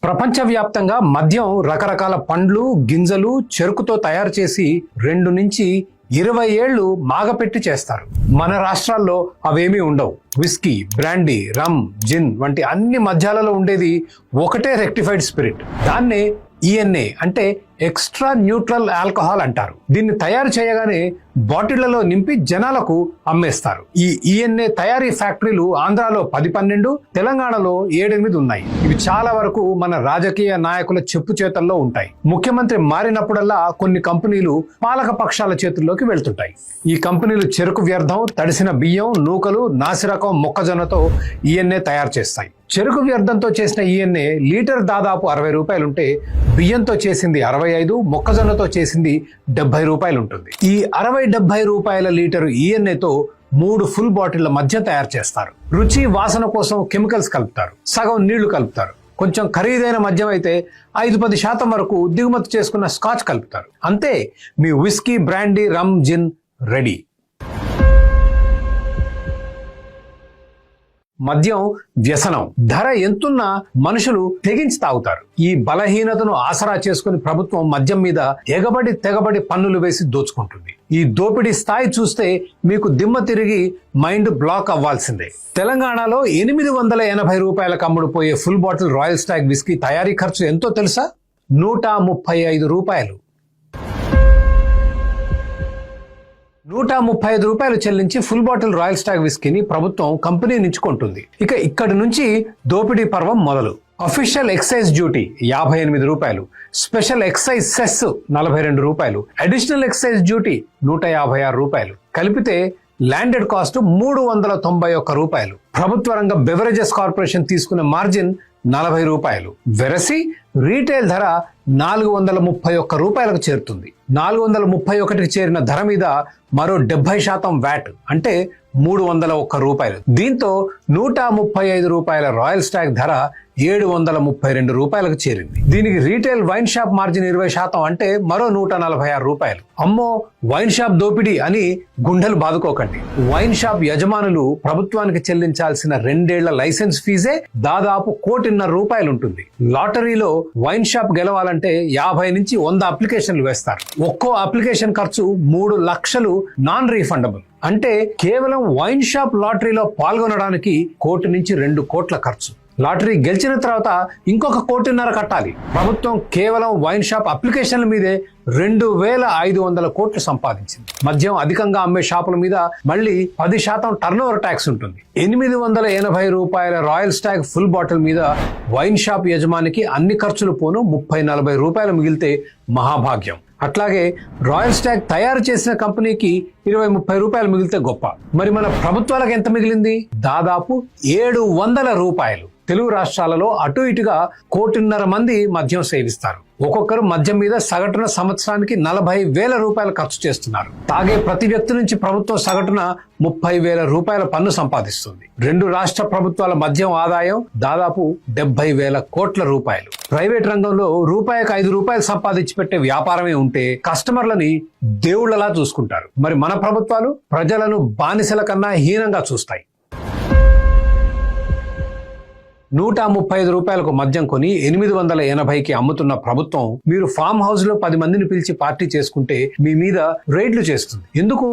ప్రపంచవ్యాప్తంగా మద్యం రకరకాల పండ్లు, గింజలు, చెరుకుతో తయారు చేసి 2 నుంచి 20 ఏళ్లు మాగపెట్టి చేస్తారు. మన రాష్ట్రాల్లో అవేమీ ఉండవు. విస్కీ, బ్రాండీ, రమ్, జిన్ వంటి అన్ని మద్యాలలో ఉండేది ఒకటే రెక్టిఫైడ్ స్పిరిట్. దాన్నే ఈఎన్ఏ అంటే ఎక్స్ట్రా న్యూట్రల్ ఆల్కహాల్ అంటారు. దీన్ని తయారు చేయగానే బాటిళ్లలో నింపి జనాలకు అమ్మేస్తారు. ఈ ఈఎన్ఏ తయారీ ఫ్యాక్టరీలు ఆంధ్రాలో 10-12, తెలంగాణలో 7-8 ఉన్నాయి. ఇవి చాలా వరకు మన రాజకీయ నాయకుల చెప్పు చేతల్లో ఉంటాయి. ముఖ్యమంత్రి మారినప్పుడల్లా కొన్ని కంపెనీలు పాలక పక్షాల చేతుల్లోకి వెళ్తుంటాయి. ఈ కంపెనీలు చెరుకు వ్యర్థం, తడిసిన బియ్యం, నూకలు, నాసిరకం మొక్కజొన్నతో ఈఎన్ఏ తయారు చేస్తాయి. చెరుకు వ్యర్థంతో చేసిన ఈఎన్ఏ లీటర్ దాదాపు 60 రూపాయలు ఉంటే, బియ్యంతో చేసింది 65, మొక్కజొన్నతో చేసింది 70 రూపాయలు ఉంటుంది. ఈ 60-70 రూపాయల లీటరు ఈఎన్ఏతో 3 ఫుల్ బాటిళ్ల మధ్య తయారు చేస్తారు. రుచి, వాసన కోసం కెమికల్స్ కలుపుతారు, సగం నీళ్లు కలుపుతారు. కొంచెం ఖరీదైన మద్యం అయితే 5-10% వరకు దిగుమతి చేసుకున్న స్కాచ్ కలుపుతారు. అంతే, మీ విస్కీ, బ్రాండీ, రమ్, జిన్ రెడీ. మద్యం వ్యసనం. ధర ఎంతున్నా మనుషులు తెగించి తాగుతారు. ఈ బలహీనతను ఆసరా చేసుకుని ప్రభుత్వం మద్యం మీద తెగబడి పన్నులు వేసి దోచుకుంటుంది. ఈ దోపిడీ స్థాయి చూస్తే మీకు దిమ్మ తిరిగి మైండ్ బ్లాక్ అవ్వాల్సిందే. తెలంగాణలో 880 రూపాయలకు అమ్ముడుపోయే full bottle Royal Stag whisky తయారీ ఖర్చు ఎంతో తెలుసా? 135 రూపాయలు. 135 రూపాయలు చెల్లించి ఫుల్ బాటిల్ రాయల్ స్టాగ్ విస్కీని ప్రభుత్వం కంపెనీ నుంచి కొంటుంది. ఇక ఇక్కడి నుంచి దోపిడీ పర్వం మొదలు. అఫీషియల్ ఎక్సైజ్ డ్యూటీ 58 రూపాయలు, స్పెషల్ ఎక్సైజ్ సెస్ 42 రూపాయలు, అడిషనల్ ఎక్సైజ్ డ్యూటీ 156 రూపాయలు, కలిపితే ల్యాండెడ్ కాస్ట్ 391 రూపాయలు. ప్రభుత్వ రంగ బెవరేజెస్ కార్పొరేషన్ తీసుకునే మార్జిన్ 40 రూపాయలు. వెరసి రీటైల్ ధర 431 రూపాయలకు చేరుతుంది. 431కి చేరిన ధర మీద మరో 70% వ్యాట్ అంటే 301 రూపాయలు. దీంతో 135 రూపాయల రాయల్ స్టాగ్ ధర 732 రూపాయలకు చేరింది. దీనికి రీటైల్ వైన్ షాప్ మార్జిన్ 20% అంటే మరో 146 రూపాయలు. అమ్మో, వైన్ షాప్ దోపిడీ అని గుండెలు బాదుకోకండి. వైన్ షాప్ యజమానులు ప్రభుత్వానికి చెల్లించాల్సిన 2 ఏళ్ల లైసెన్స్ ఫీజే దాదాపు 1,50,00,000 రూపాయలు ఉంటుంది. లాటరీలో వైన్ షాప్ గెలవాలంటే 50 నుంచి 100 అప్లికేషన్లు వేస్తారు. ఒక్కో అప్లికేషన్ ఖర్చు 3 లక్షలు నాన్ రీఫండబుల్. అంటే కేవలం వైన్ షాప్ లాటరీలో పాల్గొనడానికి 1 నుంచి 2 కోట్ల ఖర్చు. లాటరీ గెలిచిన తర్వాత ఇంకొక 1,50,00,000 కట్టాలి. ప్రభుత్వం కేవలం వైన్ షాప్ అప్లికేషన్ల మీదే 2,500 కోట్లు సంపాదించింది. మద్యం అధికంగా అమ్మే షాపుల మీద మళ్ళీ 10% టర్నోవర్ ట్యాక్స్ ఉంటుంది. 880 రూపాయల రాయల్ స్టాగ్ ఫుల్ బాటిల్ మీద వైన్ షాప్ యజమానికి అన్ని ఖర్చులు పోను 30-40 రూపాయలు మిగిలితే మహాభాగ్యం. అట్లాగే రాయల్ స్టాగ్ తయారు చేసిన కంపెనీకి 20-30 రూపాయలు మిగిలితే గొప్ప. మరి మన ప్రభుత్వాలకు ఎంత మిగిలింది? దాదాపు 700 రూపాయలు. తెలుగు రాష్ట్రాలలో అటు ఇటుగా 1,50,00,000 మంది మద్యం సేవిస్తారు. ఒక్కొక్కరు మద్యం మీద సగటున సంవత్సరానికి 40,000 రూపాయలు ఖర్చు చేస్తున్నారు. తాగే ప్రతి వ్యక్తి నుంచి ప్రభుత్వం సగటున 30,000 రూపాయల పన్ను సంపాదిస్తుంది. 2 రాష్ట్ర ప్రభుత్వాల మద్యం ఆదాయం దాదాపు 70,000 కోట్ల రూపాయలు. ప్రైవేట్ రంగంలో రూపాయికి 5 రూపాయలు సంపాదించి పెట్టే వ్యాపారమే ఉంటే కస్టమర్లని దేవుళ్లలా చూసుకుంటారు. మరి మన ప్రభుత్వాలు ప్రజలను బానిసల కన్నా హీనంగా చూస్తాయి. 135 రూపాయలకు మద్యం కొని 880కి అమ్ముతున్న ప్రభుత్వం మీరు ఫామ్ హౌస్ లో 10 మందిని పిలిచి పార్టీ చేసుకుంటే మీ మీద రైడ్లు చేస్తుంది. ఎందుకు?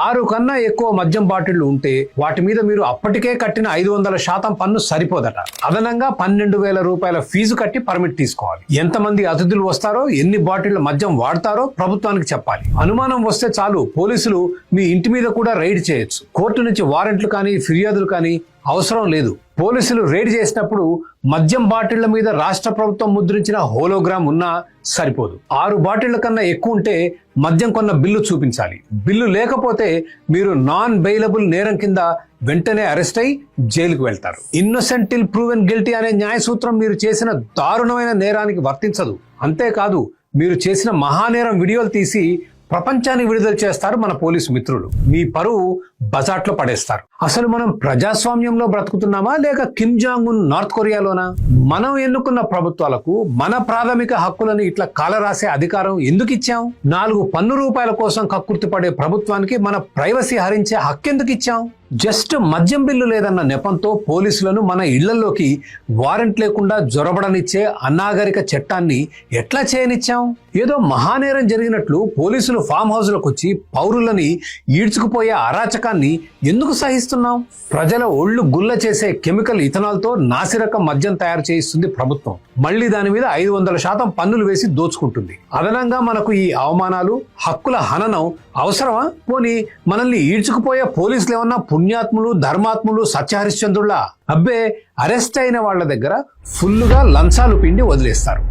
6 కన్నా ఎక్కువ మద్యం బాటిళ్లు ఉంటే వాటి మీద మీరు అప్పటికే కట్టిన 500% పన్ను సరిపోదట. అదనంగా 12,000 రూపాయల ఫీజు కట్టి పర్మిట్ తీసుకోవాలి. ఎంతమంది అతిథులు వస్తారో, ఎన్ని బాటిళ్ల మద్యం వాడతారో ప్రభుత్వానికి చెప్పాలి. అనుమానం వస్తే చాలు, పోలీసులు మీ ఇంటి మీద కూడా రైడ్ చేయొచ్చు. కోర్టు నుంచి వారెంట్లు కానీ, ఫిర్యాదులు కానీ అవసరం లేదు. పోలీసులు రైడ్ చేసినప్పుడు మద్యం బాటిళ్ల మీద రాష్ట్ర ప్రభుత్వం ముద్రించిన హోలోగ్రామ్ ఉన్నా సరిపోదు. 6 బాటిళ్ల కన్నా ఎక్కువ ఉంటే మద్యం కొన్న బిల్లు చూపించాలి. బిల్లు లేకపోతే మీరు నాన్ బెయిలబుల్ నేరం కింద వెంటనే అరెస్ట్ అయి జైలుకు వెళ్తారు. ఇన్నోసెంట్ టిల్ ప్రూవెన్ గిల్టీ అనే న్యాయ సూత్రం మీరు చేసిన దారుణమైన నేరానికి వర్తించదు. అంతేకాదు, మీరు చేసిన మహానేరం వీడియోలు తీసి ప్రపంచానికి విడుదల చేస్తారు మన పోలీసు మిత్రులు. మీ పరువు బజాట్లో పడేస్తారు. అసలు మనం ప్రజాస్వామ్యంలో బ్రతుకుతున్నామా లేక కిమ్ జాంగ్ ఉన్ నార్త్ కొరియాలోనా? మనం ఎన్నుకున్న ప్రభుత్వాలకు మన ప్రాథమిక హక్కులను ఇట్లా కాలరాసే అధికారం ఎందుకు ఇచ్చాం? 4 పన్ను రూపాయల కోసం కక్కుర్తి పడే ప్రభుత్వానికి మన ప్రైవసీ హరించే హక్కు ఎందుకు ఇచ్చాం? జస్ట్ మద్యం బిల్లు లేదన్న నెపంతో పోలీసులను మన ఇళ్లలోకి వారెంట్ లేకుండా జొరబడనిచ్చే అనాగరిక చట్టాన్ని ఎట్లా చేయనిచ్చాం? ఏదో మహానేరం జరిగినట్లు పోలీసులు ఫామ్ హౌస్లకు వచ్చి పౌరులని ఈడ్చుకుపోయే అరాచకాన్ని ఎందుకు సహిస్తున్నాం? ప్రజల ఒళ్ళు గుల్ల చేసే కెమికల్ ఇథనాల్తో నాసిరకం మద్యం తయారు చేయిస్తుంది ప్రభుత్వం. మళ్ళీ దాని మీద 500% పన్నులు వేసి దోచుకుంటుంది. అదనంగా మనకు ఈ అవమానాలు, హక్కుల హననం అవసరమా? పోనీ మనల్ని ఈడ్చుకుపోయే పోలీసులు ఏమన్నా పుణ్యాత్ములు, ధర్మాత్ములు, సత్యహరిశ్చంద్రులా? అబ్బే, అరెస్ట్ అయిన వాళ్ళ దగ్గర ఫుల్లుగా లంచాలు పిండి వదిలేస్తారు.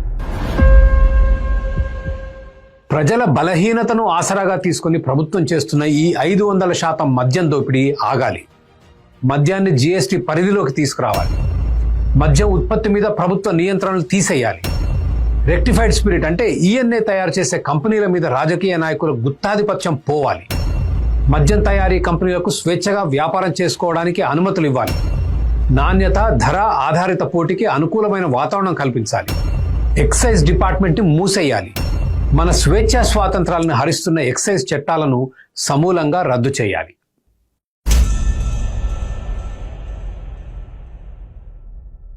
ప్రజల బలహీనతను ఆసరాగా తీసుకుని ప్రభుత్వం చేస్తున్న ఈ 500% మద్యం దోపిడీ ఆగాలి. మద్యాన్ని జీఎస్టీ పరిధిలోకి తీసుకురావాలి. మద్యం ఉత్పత్తి మీద ప్రభుత్వ నియంత్రణలు తీసేయాలి. రెక్టిఫైడ్ స్పిరిట్ అంటే ఈఎన్ఏ తయారు చేసే కంపెనీల మీద రాజకీయ నాయకుల గుత్తాధిపత్యం పోవాలి. మద్యం తయారీ కంపెనీలకు స్వేచ్ఛగా వ్యాపారం చేసుకోవడానికి అనుమతులు ఇవ్వాలి. నాణ్యత, ధర ఆధారిత పోటీకి అనుకూలమైన వాతావరణం కల్పించాలి. ఎక్సైజ్ డిపార్ట్మెంట్ని మూసేయాలి. మన స్వేచ్ఛా స్వాతంత్రాలను హరిస్తున్న ఎక్సైజ్ చట్టాలను సమూలంగా రద్దు చేయాలి.